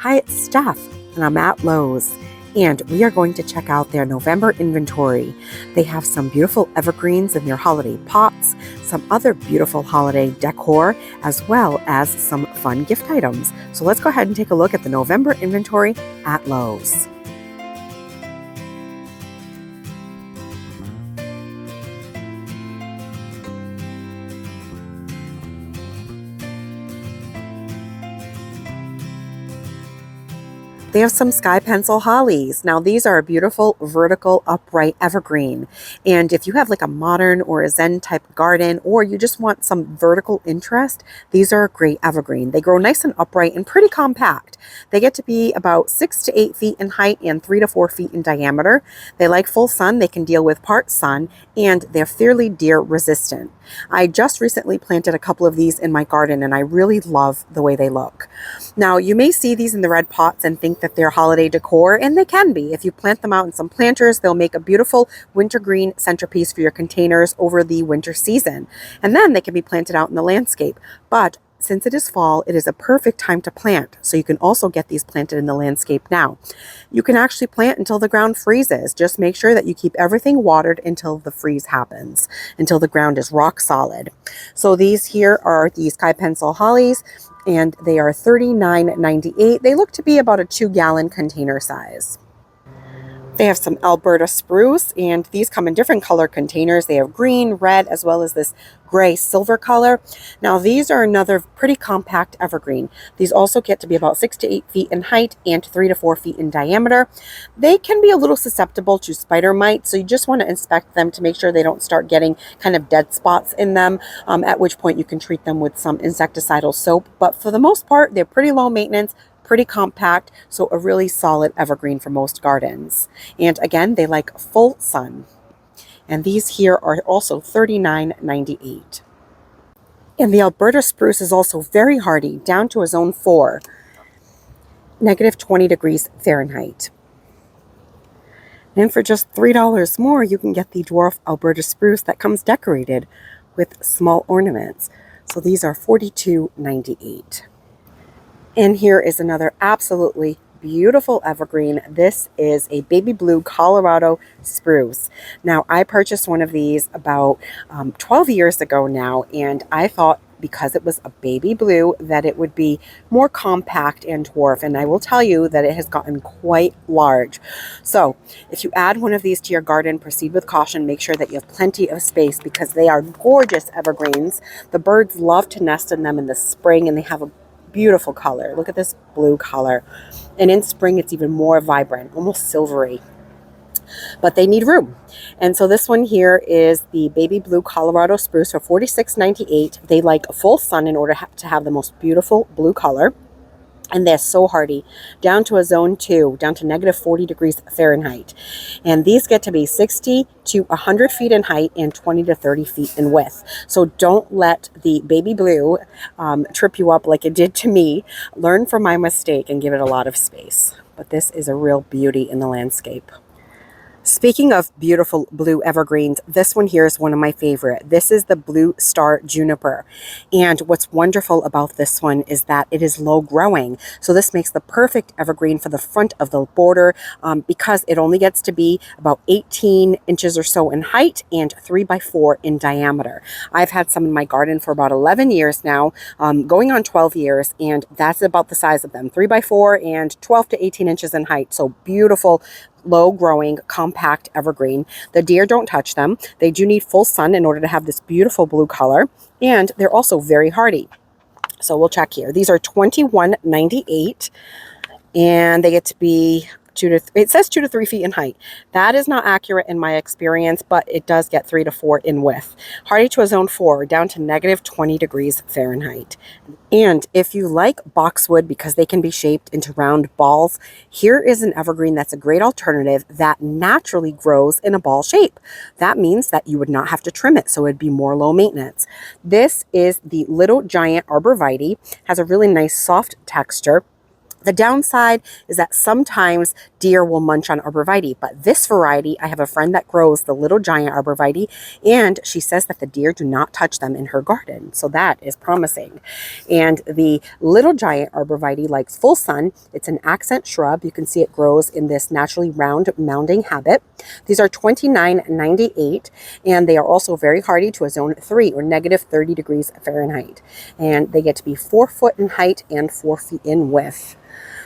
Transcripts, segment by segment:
Hi, it's Steph, and I'm at Lowe's, and we are going to check out their November inventory. They have some beautiful evergreens in their holiday pots, some other beautiful holiday decor, as well as some fun gift items. So let's go ahead and take a look at the November inventory at Lowe's. They have some sky pencil hollies. Now these are a beautiful vertical upright evergreen. And if you have like a modern or a Zen type garden, or you just want some vertical interest, these are a great evergreen. They grow nice and upright and pretty compact. They get to be about 6 to 8 feet in height and 3 to 4 feet in diameter. They like full sun. They can deal with part sun, and they're fairly deer resistant. I just recently planted a couple of these in my garden, and I really love the way they look. Now, you may see these in the red pots and think that they're holiday decor, and they can be. If you plant them out in some planters, they'll make a beautiful wintergreen centerpiece for your containers over the winter season. And then they can be planted out in the landscape. But since it is fall, it is a perfect time to plant. So you can also get these planted in the landscape now. You can actually plant until the ground freezes. Just make sure that you keep everything watered until the freeze happens, until the ground is rock solid. So these here are the sky pencil hollies, and they are $39.98. They look to be about a 2-gallon container size. They have some Alberta spruce, and these come in different color containers. They have green, red, as well as this gray silver color. Now these are another pretty compact evergreen. These also get to be about 6 to 8 feet in height and 3 to 4 feet in diameter. They can be a little susceptible to spider mites, so you just want to inspect them to make sure they don't start getting kind of dead spots in them, at which point you can treat them with some insecticidal soap. But for the most part, they're pretty low maintenance, pretty compact, so a really solid evergreen for most gardens. And again, they like full sun. And these here are also $39.98. And the Alberta spruce is also very hardy, down to a zone 4, negative 20 degrees Fahrenheit. And for just $3 more, you can get the dwarf Alberta spruce that comes decorated with small ornaments. So these are $42.98. And here is another absolutely beautiful evergreen. This is a baby blue Colorado spruce. Now, I purchased one of these about 12 years ago now, and I thought because it was a baby blue that it would be more compact and dwarf, and I will tell you that it has gotten quite large. So if you add one of these to your garden, proceed with caution. Make sure that you have plenty of space because they are gorgeous evergreens. The birds love to nest in them in the spring, and they have a beautiful color. Look at this blue color. And in spring, it's even more vibrant, almost silvery. But they need room. And so this one here is the baby blue Colorado spruce for $46.98. They like full sun in order to have the most beautiful blue color. And they're so hardy, down to a zone 2, down to negative 40 degrees Fahrenheit. And these get to be 60 to 100 feet in height and 20 to 30 feet in width. So don't let the baby blue trip you up like it did to me. Learn from my mistake and give it a lot of space. But this is a real beauty in the landscape. Speaking of beautiful blue evergreens, this one here is one of my favorite. This is the Blue Star Juniper. And what's wonderful about this one is that it is low growing. So this makes the perfect evergreen for the front of the border because it only gets to be about 18 inches or so in height and 3 by 4 in diameter. I've had some in my garden for about 11 years now, going on 12 years, and that's about the size of them, 3 by 4 and 12 to 18 inches in height. So beautiful, low growing, compact evergreen. The deer don't touch them. They do need full sun in order to have this beautiful blue color, and they're also very hardy. So we'll check here. These are $21.98, and they get to be it says 2 to 3 feet in height. That is not accurate in my experience, but it does get 3 to 4 in width. Hardy to a zone 4, down to negative 20 degrees Fahrenheit. And if you like boxwood because they can be shaped into round balls, here is an evergreen that's a great alternative that naturally grows in a ball shape. That means that you would not have to trim it, so it'd be more low maintenance. This is the Little Giant Arborvitae, has a really nice soft texture. The downside is that sometimes deer will munch on arborvitae, but this variety, I have a friend that grows the little giant arborvitae, and she says that the deer do not touch them in her garden. So that is promising. And the little giant arborvitae likes full sun. It's an accent shrub. You can see it grows in this naturally round mounding habit. These are $29.98, and they are also very hardy to a zone 3 or negative 30 degrees Fahrenheit. And they get to be 4 foot in height and 4 feet in width.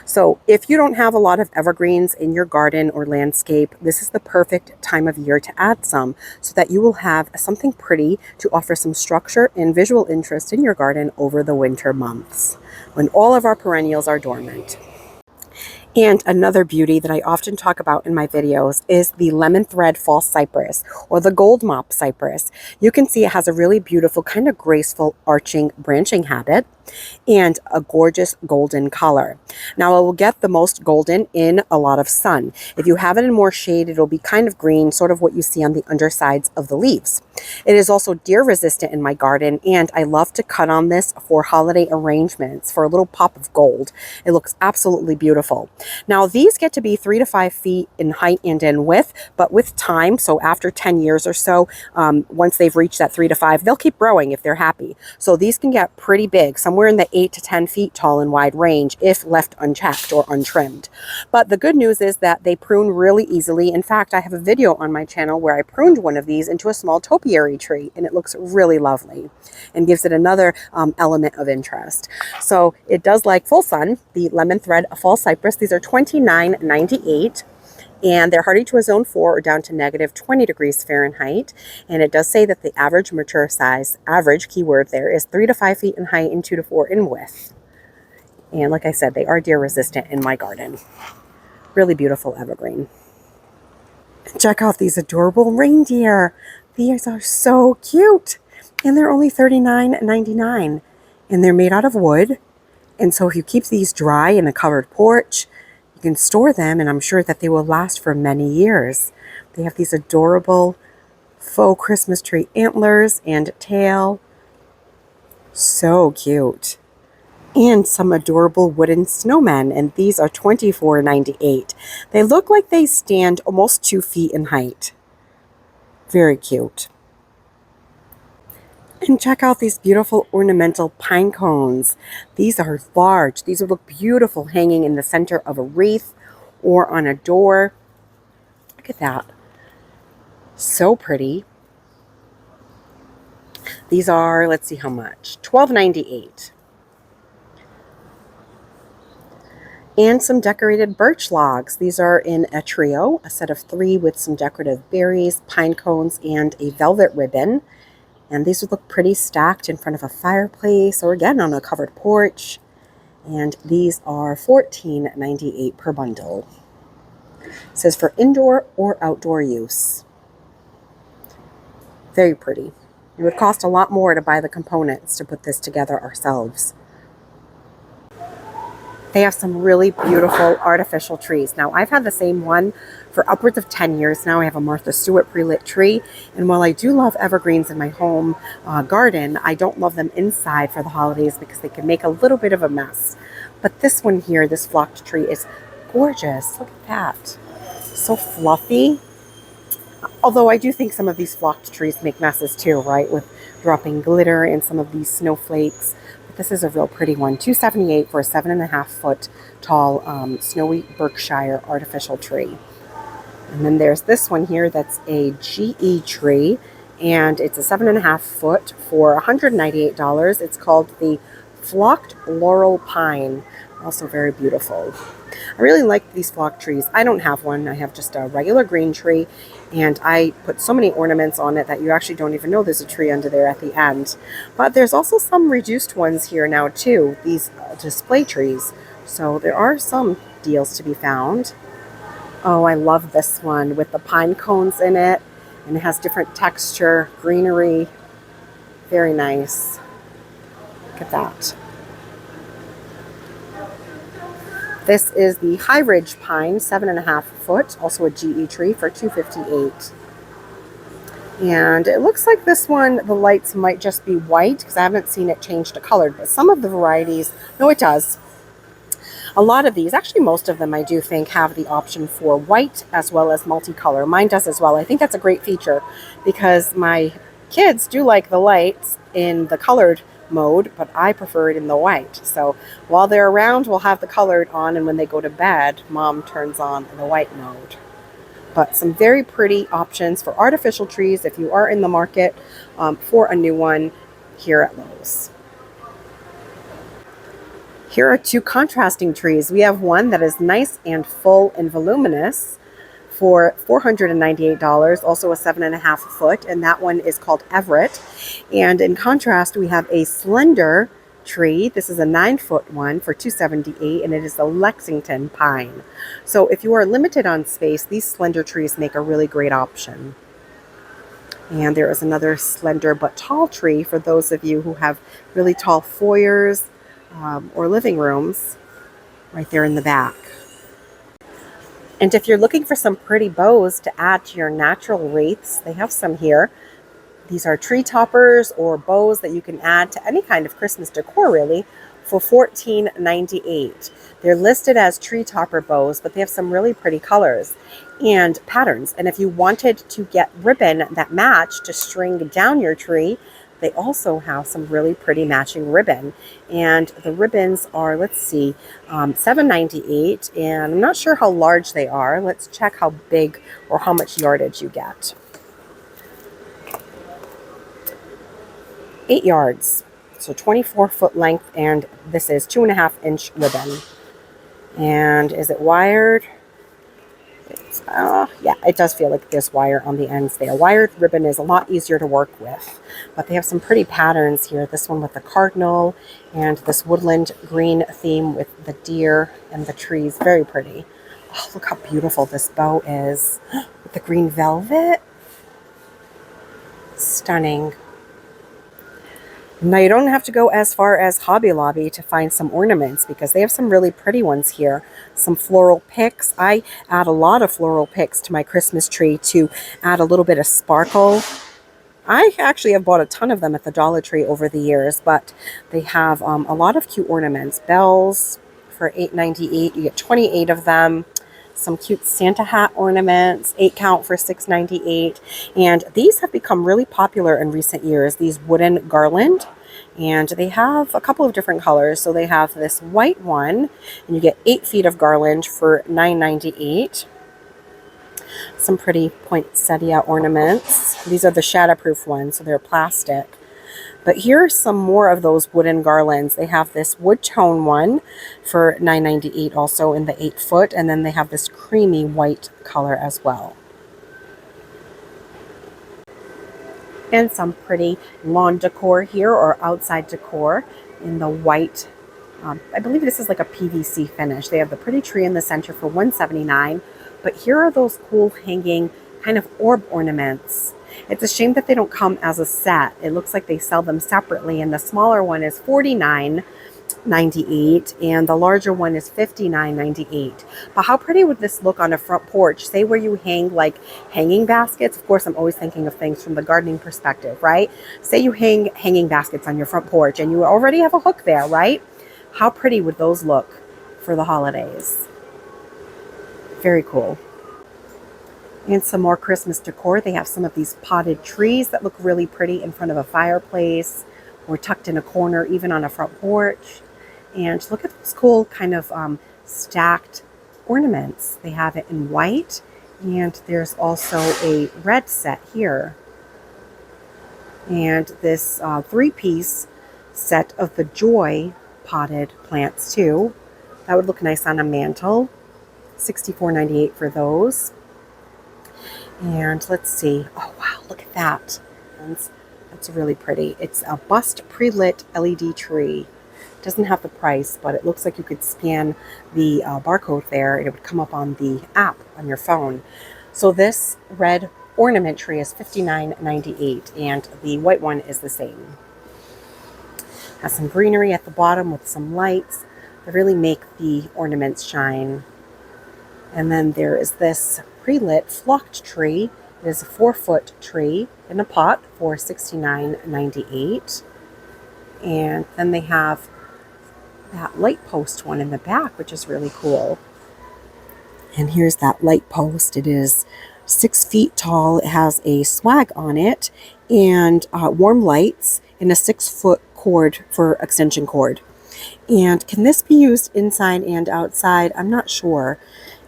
So if you don't have a lot of evergreens in your garden or landscape, this is the perfect time of year to add some so that you will have something pretty to offer some structure and visual interest in your garden over the winter months when all of our perennials are dormant. And another beauty that I often talk about in my videos is the lemon thread false cypress or the gold mop cypress. You can see it has a really beautiful, kind of graceful arching branching habit and a gorgeous golden color. Now it will get the most golden in a lot of sun. If you have it in more shade, it'll be kind of green, sort of what you see on the undersides of the leaves. It is also deer resistant in my garden, and I love to cut on this for holiday arrangements for a little pop of gold. It looks absolutely beautiful. Now these get to be 3 to 5 feet in height and in width, but with time, so after 10 years or so, once they've reached that 3 to 5, they'll keep growing if they're happy. So these can get pretty big, somewhere in the 8 to 10 feet tall and wide range if left unchecked or untrimmed. But the good news is that they prune really easily. In fact, I have a video on my channel where I pruned one of these into a small topiary tree, and it looks really lovely and gives it another element of interest. So it does like full sun, the lemon thread false cypress. These are $29.98. And they're hardy to a zone 4 or down to negative 20 degrees Fahrenheit. And it does say that the average mature size, average keyword there, is 3 to 5 feet in height and 2 to 4 in width. And like I said, they are deer resistant in my garden. Really beautiful evergreen. Check out these adorable reindeer. These are so cute. And they're only $39.99. And they're made out of wood. And so if you keep these dry in a covered porch, you can store them, and I'm sure that they will last for many years. They have these adorable faux Christmas tree antlers and tail. So cute. And some adorable wooden snowmen, and these are $24.98. They look like they stand almost 2 feet in height. Very cute. And check out these beautiful ornamental pine cones. These are large. These would look beautiful hanging in the center of a wreath or on a door. Look at that. So pretty. These are, let's see how much, $12.98. And some decorated birch logs. These are in a trio, a set of 3 with some decorative berries, pine cones, and a velvet ribbon. And these would look pretty stacked in front of a fireplace or again on a covered porch. And these are $14.98 per bundle. It says for indoor or outdoor use. Very pretty. It would cost a lot more to buy the components to put this together ourselves. They have some really beautiful artificial trees. Now, I've had the same one for upwards of 10 years now. I have a Martha Stewart prelit tree. And while I do love evergreens in my home garden, I don't love them inside for the holidays because they can make a little bit of a mess. But this one here, this flocked tree, is gorgeous. Look at that. So fluffy. Although I do think some of these flocked trees make messes too, right? With dropping glitter and some of these snowflakes. This is a real pretty one, $278 for a 7.5 foot tall snowy Berkshire artificial tree. And then there's this one here that's a GE tree, and it's a 7.5 foot for $198. It's called the Flocked Laurel Pine, also very beautiful. I really like these flocked trees. I don't have one. I have just a regular green tree, and I put so many ornaments on it that you actually don't even know there's a tree under there at the end. But there's also some reduced ones here now too, these display trees. So there are some deals to be found. Oh, I love this one with the pine cones in it, and it has different texture, greenery. Very nice. Look at that. This is the High Ridge Pine, 7.5 foot, also a GE tree for $258. And it looks like this one, the lights might just be white because I haven't seen it change to color, but some of the varieties, no, it does. A lot of these, actually most of them I do think, have the option for white as well as multicolor. Mine does as well. I think that's a great feature because my kids do like the lights in the colored mode, but I prefer it in the white. So while they're around, we'll have the colored on, and when they go to bed, Mom turns on the white mode. But some very pretty options for artificial trees if you are in the market for a new one here at Lowe's. Here are two contrasting trees. We have one that is nice and full and voluminous for $498, also a 7.5 foot, and that one is called Everett. And in contrast, we have a slender tree. This is a 9-foot one for $278, and it is the Lexington pine. So if you are limited on space, these slender trees make a really great option. And there is another slender but tall tree for those of you who have really tall foyers or living rooms right there in the back. And if you're looking for some pretty bows to add to your natural wreaths, they have some here. These are tree toppers or bows that you can add to any kind of Christmas decor, really, for $14.98. They're listed as tree topper bows, but they have some really pretty colors and patterns. And if you wanted to get ribbon that match to string down your tree, they also have some really pretty matching ribbon. And the ribbons are, let's see, $7.98. And I'm not sure how large they are. Let's check how big or how much yardage you get. 8 yards. So 24-foot length, and this is 2.5-inch ribbon. And is it wired? Yeah, it does feel like there's wire on the ends there. Wired ribbon is a lot easier to work with, but they have some pretty patterns here. This one with the cardinal and this woodland green theme with the deer and the trees. Very pretty. Oh, look how beautiful this bow is with the green velvet. Stunning. Now, you don't have to go as far as Hobby Lobby to find some ornaments because they have some really pretty ones here. Some floral picks. I add a lot of floral picks to my Christmas tree to add a little bit of sparkle. I actually have bought a ton of them at the Dollar Tree over the years, but they have a lot of cute ornaments. Bells for $8.98. You get 28 of them. Some cute Santa hat ornaments, 8 count for $6.98. And these have become really popular in recent years, these wooden garland. And they have a couple of different colors. So they have this white one, and you get 8 feet of garland for $9.98. Some pretty poinsettia ornaments. These are the shatterproof ones, so they're plastic. But here are some more of those wooden garlands. They have this wood tone one for $9.98 also in the 8 foot. And then they have this creamy white color as well. And some pretty lawn decor here, or outside decor in the white. I believe this is like a PVC finish. They have the pretty tree in the center for $179. But here are those cool hanging kind of orb ornaments. It's a shame that they don't come as a set. It looks like they sell them separately, and the smaller one is $49.98 and the larger one is $59.98. But how pretty would this look on a front porch? Say where you hang like hanging baskets. Of course, I'm always thinking of things from the gardening perspective, right? Say you hang hanging baskets on your front porch and you already have a hook there, right? How pretty would those look for the holidays? Very cool. And some more Christmas decor. They have some of these potted trees that look really pretty in front of a fireplace or tucked in a corner, even on a front porch. And look at those cool kind of stacked ornaments. They have it in white, and there's also a red set here. And this 3-piece set of the Joy potted plants too. That would look nice on a mantle. $64.98 for those. And let's see. Oh, wow, look at that. That's really pretty. It's a bust prelit LED tree. It doesn't have the price, but it looks like you could scan the barcode there and it would come up on the app on your phone. So this red ornament tree is $59.98 and the white one is the same. Has some greenery at the bottom with some lights that really make the ornaments shine. And then there is this prelit flocked tree. It is a 4-foot tree in a pot for $69.98. And then they have that light post one in the back, which is really cool. And here's that light post. It is 6 feet tall. It has a swag on it and warm lights and a 6-foot cord for extension cord. And can this be used inside and outside? I'm not sure.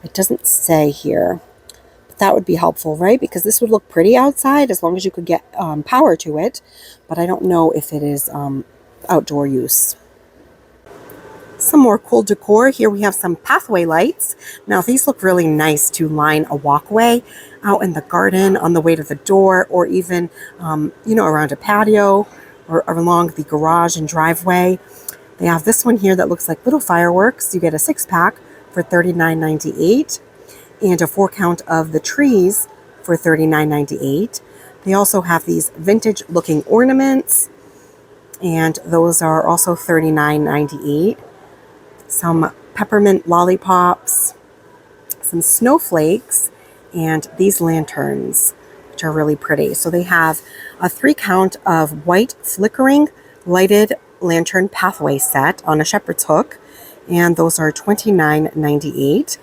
It doesn't say here. But that would be helpful, right? Because this would look pretty outside as long as you could get power to it. But I don't know if it is outdoor use. Some more cool decor. Here we have some pathway lights. Now these look really nice to line a walkway out in the garden on the way to the door, or even, around a patio or along the garage and driveway. They have this one here that looks like little fireworks. You get a 6-pack for $39.98 and a 4-count of the trees for $39.98. They also have these vintage looking ornaments, and those are also $39.98. Some peppermint lollipops, some snowflakes, and these lanterns, which are really pretty. So they have a 3-count of white flickering lighted lantern pathway set on a shepherd's hook, and those are $29.98.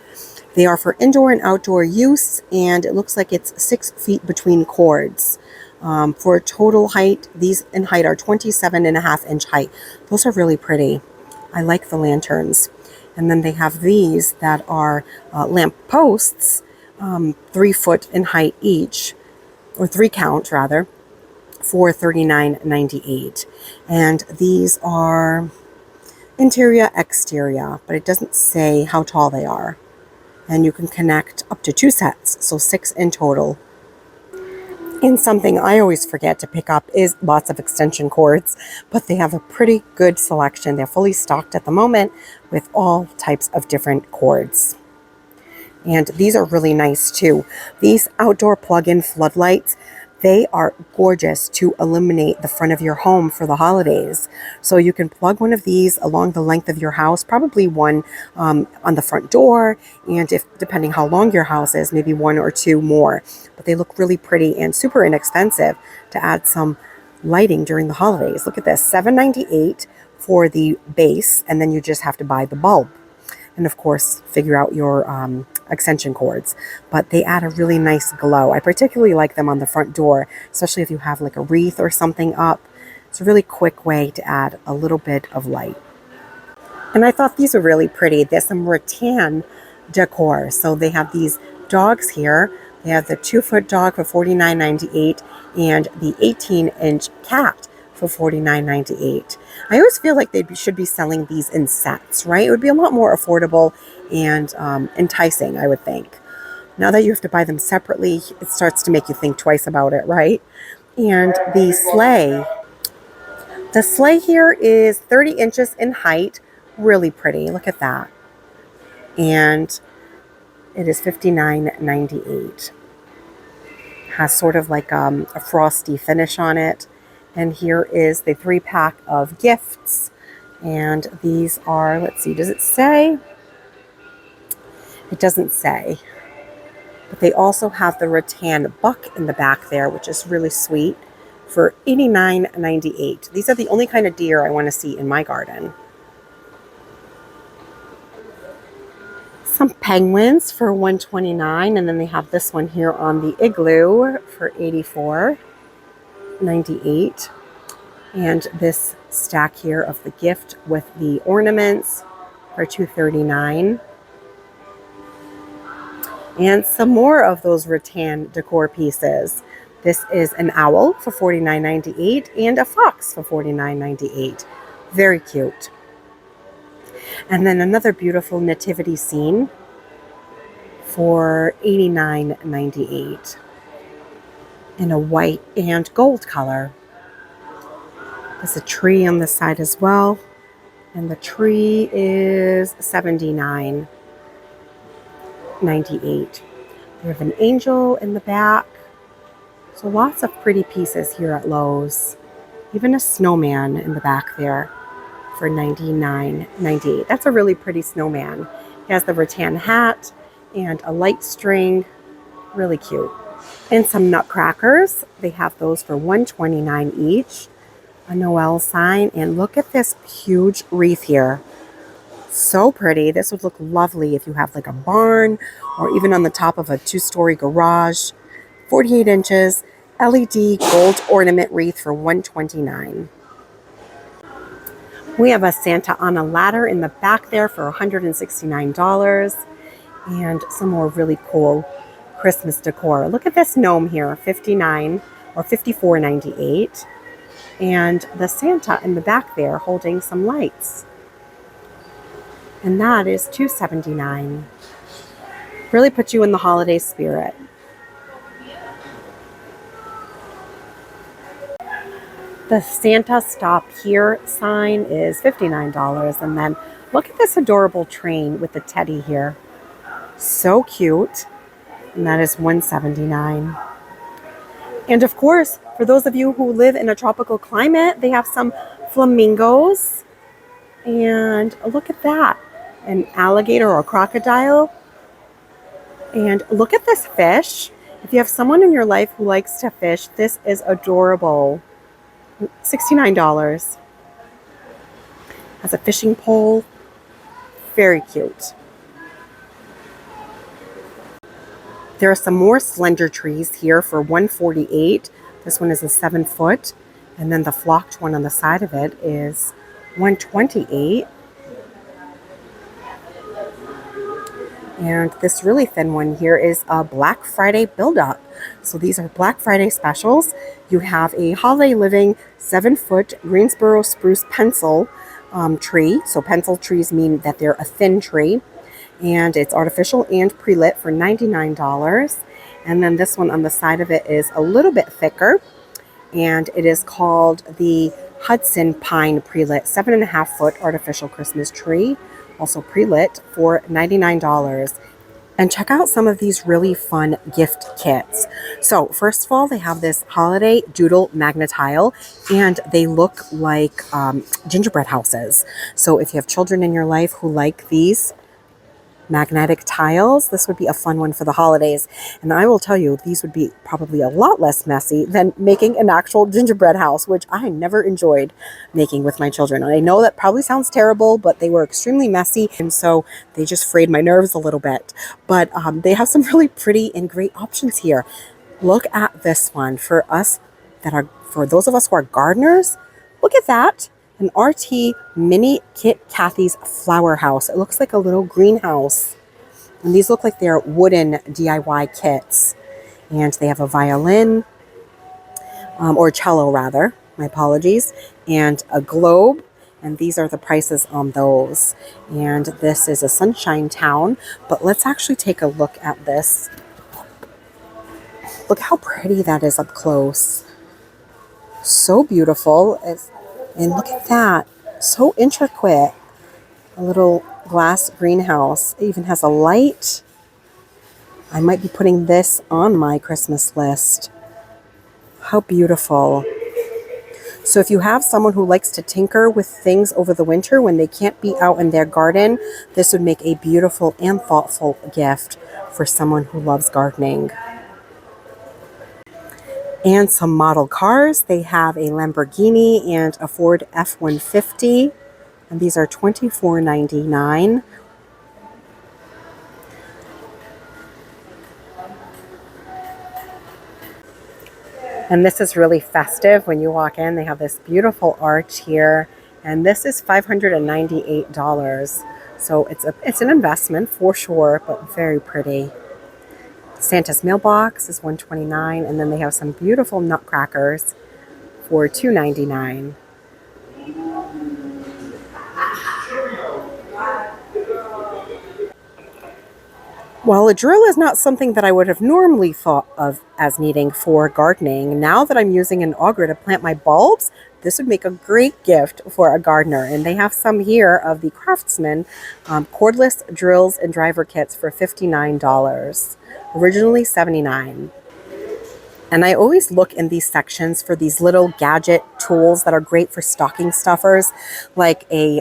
They are for indoor and outdoor use, and it looks like it's 6 feet between cords. For total height, these in height are 27.5-inch height. Those are really pretty. I like the lanterns. And then they have these that are lamp posts, 3 foot in height each, or 3-count rather, for $39.98. And these are interior, exterior, but it doesn't say how tall they are. And you can connect up to 2 sets, so 6 in total. And something I always forget to pick up is lots of extension cords, but they have a pretty good selection. They're fully stocked at the moment with all types of different cords. And these are really nice too. These outdoor plug-in floodlights, they are gorgeous to illuminate the front of your home for the holidays. So you can plug one of these along the length of your house, probably one on the front door, and if depending how long your house is, maybe 1 or 2 more. But they look really pretty and super inexpensive to add some lighting during the holidays. Look at this, $7.98 for the base, and then you just have to buy the bulb. And of course, figure out your extension cords. But they add a really nice glow. I particularly like them on the front door, especially if you have like a wreath or something up. It's a really quick way to add a little bit of light. And I thought these were really pretty. There's some rattan decor. So they have these dogs here. They have the 2-foot dog for $49.98 and the 18-inch cat for $49.98. I always feel like they should be selling these in sets, right? It would be a lot more affordable and enticing, I would think. Now that you have to buy them separately, it starts to make you think twice about it, right? And the sleigh here is 30 inches in height. Really pretty. Look at that. And it is $59.98. Has sort of like a frosty finish on it. And here is the 3-pack of gifts. And these are, let's see, does it say? It doesn't say. But they also have the rattan buck in the back there, which is really sweet, for $89.98. These are the only kind of deer I want to see in my garden. Some penguins for $129, and then they have this one here on the igloo for $84.98. And this stack here of the gift with the ornaments for $239. And some more of those rattan decor pieces. This is an owl for $49.98 and a fox for $49.98. Very cute. And then another beautiful nativity scene for $89.98 in a white and gold color. There's a tree on the side as well, and the tree is $79.98. We have an angel in the back. So lots of pretty pieces here at Lowe's. Even a snowman in the back there for $99.98. That's a really pretty snowman. He has the rattan hat and a light string. Really cute. And some nutcrackers. They have those for $129 each. A Noel sign. And look at this huge wreath here So pretty. This would look lovely if you have like a barn or even on the top of a 2-story garage. 48 inches, LED gold ornament wreath for $129. We have a Santa on a ladder in the back there for $169. And some more really cool Christmas decor. Look at this gnome here, $59 or $54.98. And the Santa in the back there holding some lights. And that is $279. Really put you in the holiday spirit. The Santa Stop Here sign is $59. And then look at this adorable train with the teddy here. So cute. And that is $179. And of course, for those of you who live in a tropical climate, they have some flamingos. And look at that. An alligator or a crocodile. And look at this fish. If you have someone in your life who likes to fish, this is adorable. $69. Has a fishing pole. Very cute. There are some more slender trees here for $148. This one is a 7-foot. And then the flocked one on the side of it is $128. And this really thin one here is a Black Friday build-up. So these are Black Friday specials. You have a Holiday Living 7-foot Greensboro spruce pencil tree. So pencil trees mean that they're a thin tree. And it's artificial and prelit for $99. And then this one on the side of it is a little bit thicker. And it is called the Hudson Pine Prelit 7.5-foot artificial Christmas tree. Also prelit for $99. And check out some of these really fun gift kits. So first of all, they have this holiday doodle magnetile, and they look like gingerbread houses. So if you have children in your life who like these magnetic tiles, this would be a fun one for the holidays. And I will tell you, these would be probably a lot less messy than making an actual gingerbread house, which I never enjoyed making with my children. And I know that probably sounds terrible, but they were extremely messy, and so they just frayed my nerves a little bit. But they have some really pretty and great options here. Look at this one for those of us who are gardeners. Look at that. An RT Mini Kit Kathy's Flower House. It looks like a little greenhouse. And these look like they're wooden DIY kits. And they have a violin, or cello rather, my apologies, and a globe. And these are the prices on those. And this is a Sunshine Town. But let's actually take a look at this. Look how pretty that is up close. So beautiful. And look at that. So intricate. A little glass greenhouse. It even has a light. I might be putting this on my Christmas list. How beautiful. So if you have someone who likes to tinker with things over the winter when they can't be out in their garden, this would make a beautiful and thoughtful gift for someone who loves gardening. And some model cars. They have a Lamborghini and a Ford F-150. And these are $24.99. And this is really festive when you walk in. They have this beautiful arch here. And this is $598. So it's an investment for sure, but very pretty. Santa's mailbox is $129, and then they have some beautiful nutcrackers for $299. While a drill is not something that I would have normally thought of as needing for gardening, now that I'm using an auger to plant my bulbs, this would make a great gift for a gardener. And they have some here of the Craftsman cordless drills and driver kits for $59. Originally $79. And I always look in these sections for these little gadget tools that are great for stocking stuffers, like a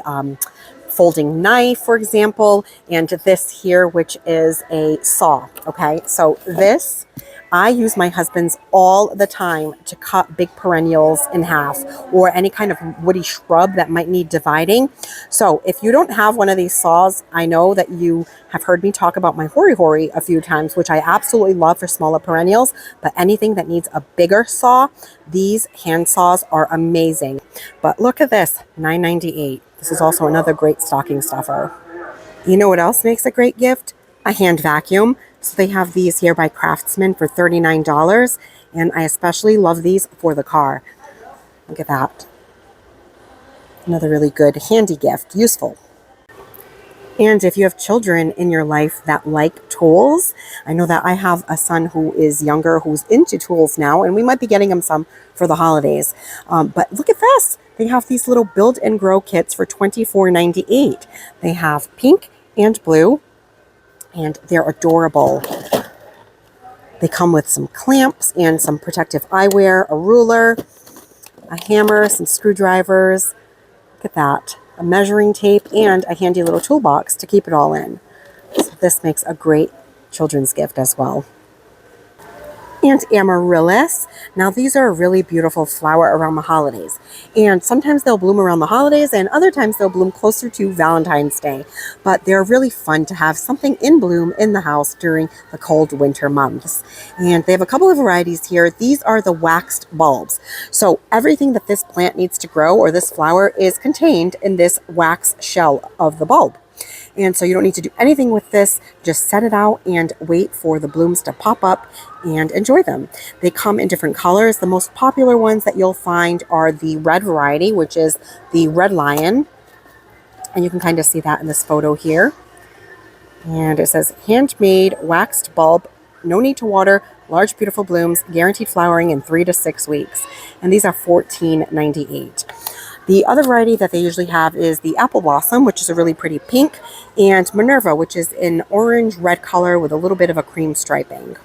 folding knife, for example, and this here, which is a saw. Okay, so this, I use my husband's all the time to cut big perennials in half or any kind of woody shrub that might need dividing. So if you don't have one of these saws, I know that you have heard me talk about my hori hori a few times, which I absolutely love for smaller perennials, but anything that needs a bigger saw, these hand saws are amazing. But look at this, $9.98. This is also another great stocking stuffer. You know what else makes a great gift? A hand vacuum. So they have these here by Craftsman for $39. And I especially love these for the car. Look at that. Another really good handy gift, useful. And if you have children in your life that like tools, I know that I have a son who is younger, who's into tools now, and we might be getting him some for the holidays. But look at this. They have these little build and grow kits for $24.98. They have pink and blue, and they're adorable. They come with some clamps and some protective eyewear, a ruler, a hammer, some screwdrivers. Look at that. A measuring tape and a handy little toolbox to keep it all in. So this makes a great children's gift as well. And amaryllis. Now these are a really beautiful flower around the holidays. And sometimes they'll bloom around the holidays and other times they'll bloom closer to Valentine's Day. But they're really fun to have something in bloom in the house during the cold winter months. And they have a couple of varieties here. These are the waxed bulbs. So everything that this plant needs to grow or this flower is contained in this wax shell of the bulb. And so you don't need to do anything with this. Just set it out and wait for the blooms to pop up and enjoy them. They come in different colors. The most popular ones that you'll find are the red variety, which is the red lion. And you can kind of see that in this photo here. And it says handmade waxed bulb, no need to water, large beautiful blooms, guaranteed flowering in 3 to 6 weeks. And these are $14.98. The other variety that they usually have is the apple blossom, which is a really pretty pink, and Minerva, which is an orange-red color with a little bit of a cream striping.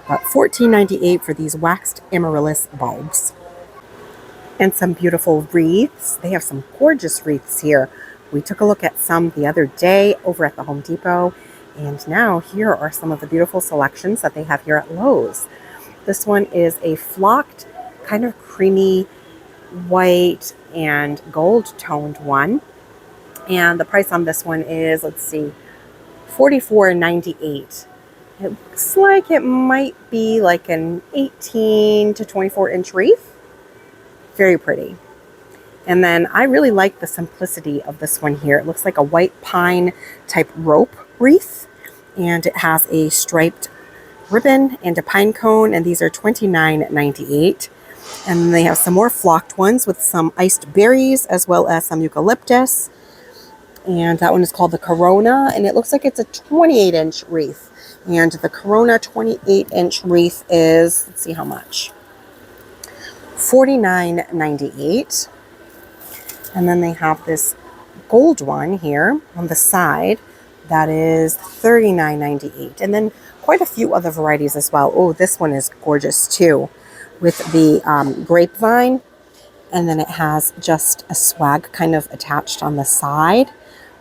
$14.98 for these waxed amaryllis bulbs. And some beautiful wreaths. They have some gorgeous wreaths here. We took a look at some the other day over at the Home Depot, and now here are some of the beautiful selections that they have here at Lowe's. This one is a flocked, kind of creamy white and gold toned one, and the price on this one is, let's see, $44.98. It looks like it might be like an 18 to 24 inch wreath. Very pretty. And then I really like the simplicity of this one here. It looks like a white pine type rope wreath, and it has a striped ribbon and a pine cone, and these are $29.98. And then they have some more flocked ones with some iced berries as well as some eucalyptus. And that one is called the Corona, and it looks like it's a 28-inch wreath. And the Corona 28-inch wreath is, let's see how much, $49.98. And then they have this gold one here on the side that is $39.98. And then quite a few other varieties as well. Oh, this one is gorgeous too, with the grapevine, and then it has just a swag kind of attached on the side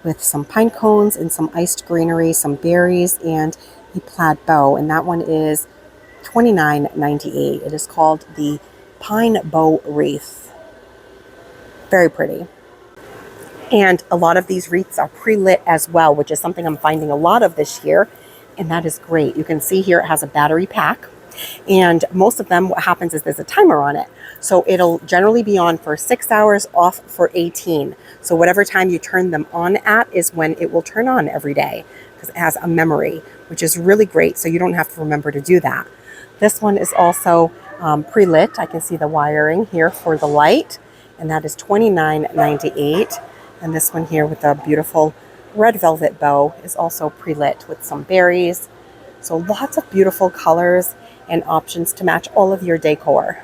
with some pine cones and some iced greenery, some berries, and a plaid bow, and that one is $29.98. It is called the Pine Bow Wreath. Very pretty. And a lot of these wreaths are pre-lit as well, which is something I'm finding a lot of this year, and that is great. You can see here it has a battery pack. And most of them, what happens is there's a timer on it. So it'll generally be on for 6 hours, off for 18. So whatever time you turn them on at is when it will turn on every day, because it has a memory, which is really great. So you don't have to remember to do that. This one is also pre-lit. I can see the wiring here for the light, and that is $29.98. And this one here with a beautiful red velvet bow is also pre-lit with some berries. So lots of beautiful colors and options to match all of your decor.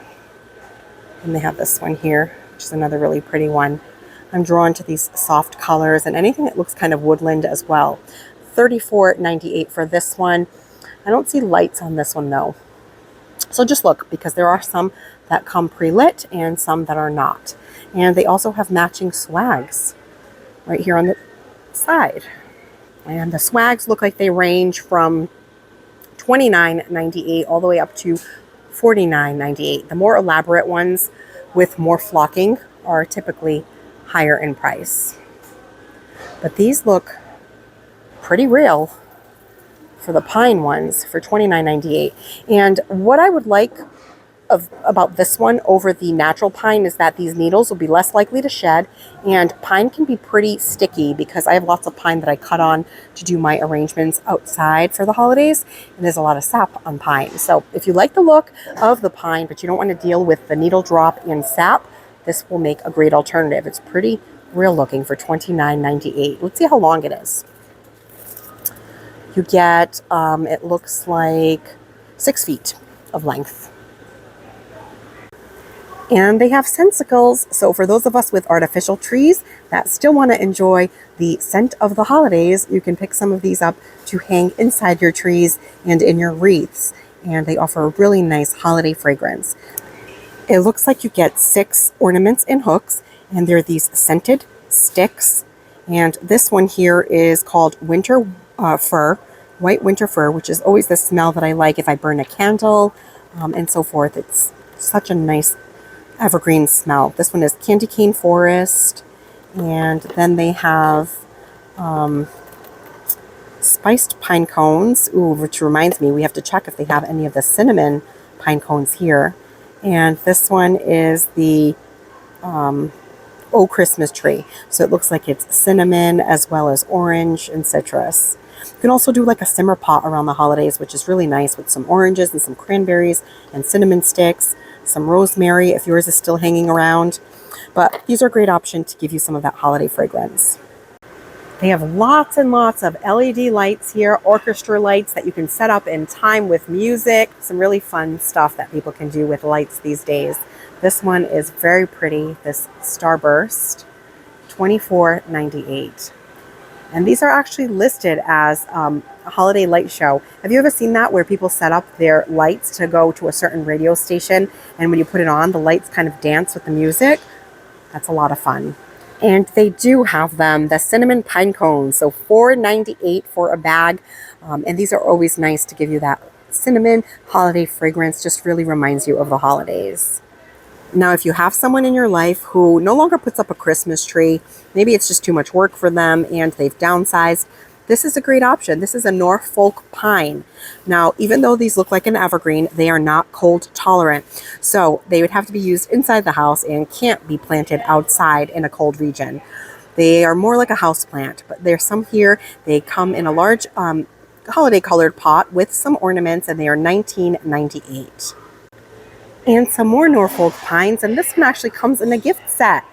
And they have this one here, which is another really pretty one. I'm drawn to these soft colors and anything that looks kind of woodland as well. $34.98 for this one. I don't see lights on this one though. So just look, because there are some that come pre-lit and some that are not. And they also have matching swags right here on outside. And the swags look like they range from $29.98 all the way up to $49.98. The more elaborate ones with more flocking are typically higher in price. But these look pretty real for the pine ones for $29.98. And what I would like about this one over the natural pine is that these needles will be less likely to shed, and pine can be pretty sticky because I have lots of pine that I cut on to do my arrangements outside for the holidays, and there's a lot of sap on pine. So if you like the look of the pine but you don't want to deal with the needle drop and sap, this will make a great alternative. It's pretty real looking for $29.98. Let's see how long it is. You get, it looks like 6 feet of length. And they have sensicles, so for those of us with artificial trees that still want to enjoy the scent of the holidays, you can pick some of these up to hang inside your trees and in your wreaths. And they offer a really nice holiday fragrance. It looks like you get 6 ornaments in hooks, and they're these scented sticks. And this one here is called winter fir, white winter fir, which is always the smell that I like if I burn a candle and so forth. It's such a nice evergreen smell. This one is candy cane forest, and then they have spiced pine cones. Ooh, which reminds me, we have to check if they have any of the cinnamon pine cones here. And this one is the Christmas tree. So it looks like it's cinnamon as well as orange and citrus. You can also do like a simmer pot around the holidays, which is really nice with some oranges and some cranberries and cinnamon sticks, some rosemary if yours is still hanging around. But these are a great option to give you some of that holiday fragrance. They have lots and lots of LED lights here, orchestra lights that you can set up in time with music. Some really fun stuff that people can do with lights these days. This one is very pretty, this Starburst, $24.98. And these are actually listed as a holiday light show. Have you ever seen that, where people set up their lights to go to a certain radio station, and when you put it on, the lights kind of dance with the music? That's a lot of fun. And they do have them, the cinnamon pine cones, so $4.98 for a bag. And these are always nice to give you that cinnamon holiday fragrance, just really reminds you of the holidays. Now, if you have someone in your life who no longer puts up a Christmas tree, maybe it's just too much work for them and they've downsized, this is a great option. This is a Norfolk pine. Now, even though these look like an evergreen, they are not cold tolerant. So they would have to be used inside the house and can't be planted outside in a cold region. They are more like a house plant, but there's some here. They come in a large holiday colored pot with some ornaments, and they are $19.98. And some more Norfolk pines, and this one actually comes in a gift set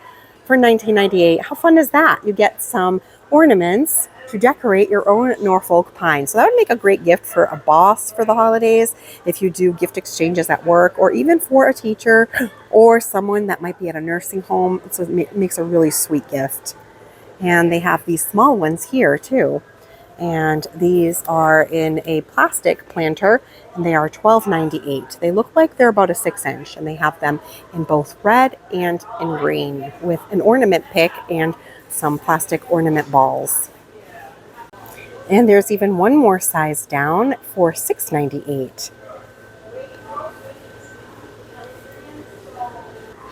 for $19.98. How fun is that? You get some ornaments to decorate your own Norfolk pine. So that would make a great gift for a boss for the holidays, if you do gift exchanges at work, or even for a teacher or someone that might be at a nursing home. So it makes a really sweet gift. And they have these small ones here too. And these are in a plastic planter, and they are $12.98. They look like they're about a 6-inch, and they have them in both red and in green with an ornament pick and some plastic ornament balls. And there's even one more size down for $6.98.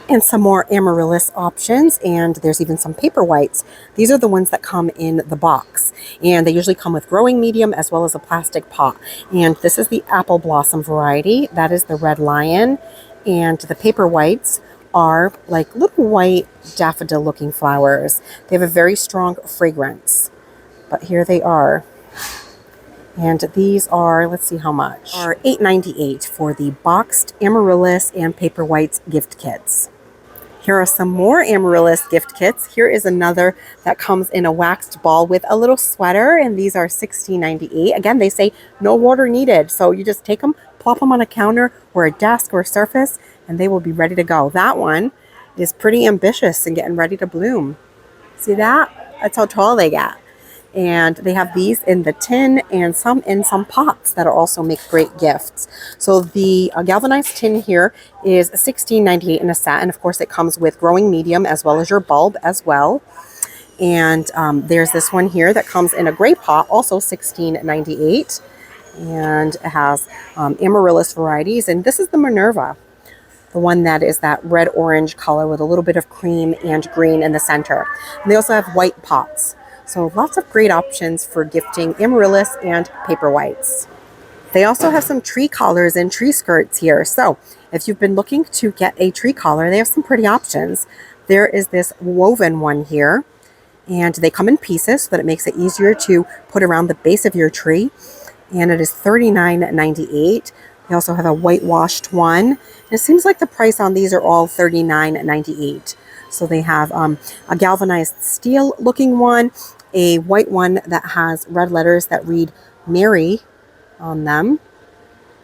And some more amaryllis options, and there's even some paper whites. These are the ones that come in the box, and they usually come with growing medium as well as a plastic pot. And this is the apple blossom variety. That is the red lion, and the paper whites are like little white daffodil looking flowers. They have a very strong fragrance, but here they are. And these are, let's see how much, are $8.98 for the boxed amaryllis and paper whites gift kits. Here are some more amaryllis gift kits. Here is another that comes in a waxed ball with a little sweater, and these are $16.98. Again, they say no water needed, so you just take them, plop them on a counter or a desk or a surface, and they will be ready to go. That one is pretty ambitious and getting ready to bloom. See that? That's how tall they get. And they have these in the tin and some in some pots that are also make great gifts. So the galvanized tin here is $16.98 in a set. And of course it comes with growing medium as well as your bulb as well. And there's this one here that comes in a gray pot, also $16.98. And it has amaryllis varieties. And this is the Minerva, the one that is that red-orange color with a little bit of cream and green in the center. And they also have white pots. So lots of great options for gifting amaryllis and paper whites. They also have some tree collars and tree skirts here. So if you've been looking to get a tree collar, they have some pretty options. There is this woven one here, and they come in pieces so that it makes it easier to put around the base of your tree. And it is $39.98. They also have a whitewashed one. And it seems like the price on these are all $39.98. So they have a galvanized steel looking one, a white one that has red letters that read Mary on them,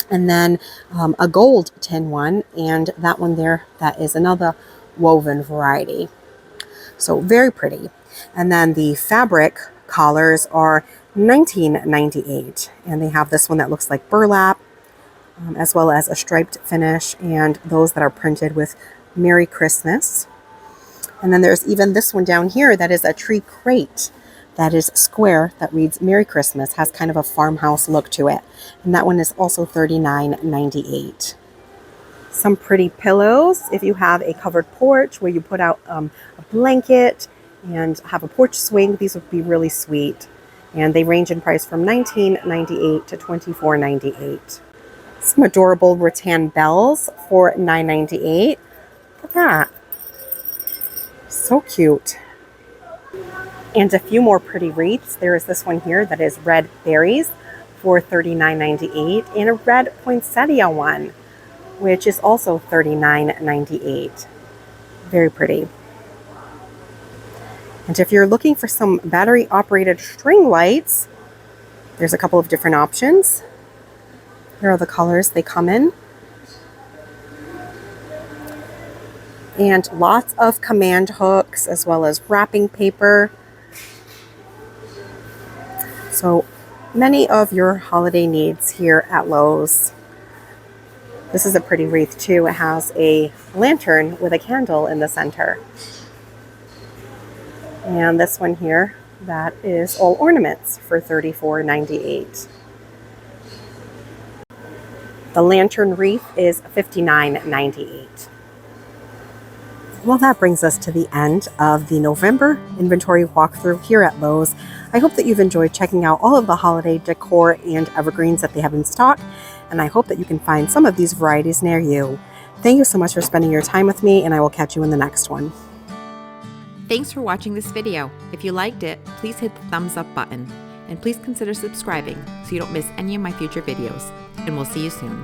and then a gold tin one, and that one there, that is another woven variety. So very pretty. And then the fabric collars are $19.98, and they have this one that looks like burlap, as well as a striped finish, and those that are printed with Merry Christmas. And then there's even this one down here that is a tree crate that is square that reads Merry Christmas, has kind of a farmhouse look to it. And that one is also $39.98. Some pretty pillows if you have a covered porch where you put out a blanket and have a porch swing. These would be really sweet. And they range in price from $19.98 to $24.98. Some adorable rattan bells for $9.98. Look at that. So cute. And a few more pretty wreaths. There is this one here that is red berries for $39.98, and a red poinsettia one, which is also $39.98. Very pretty. And if you're looking for some battery operated string lights, there's a couple of different options. Here are the colors they come in. And lots of command hooks as well as wrapping paper. So many of your holiday needs here at Lowe's. This is a pretty wreath too. It has a lantern with a candle in the center. And this one here, that is all ornaments for $34.98. The lantern wreath is $59.98. Well, that brings us to the end of the November inventory walkthrough here at Lowe's. I hope that you've enjoyed checking out all of the holiday decor and evergreens that they have in stock, and I hope that you can find some of these varieties near you. Thank you so much for spending your time with me, and I will catch you in the next one. Thanks for watching this video. If you liked it, please hit the thumbs up button, and please consider subscribing so you don't miss any of my future videos. And we'll see you soon.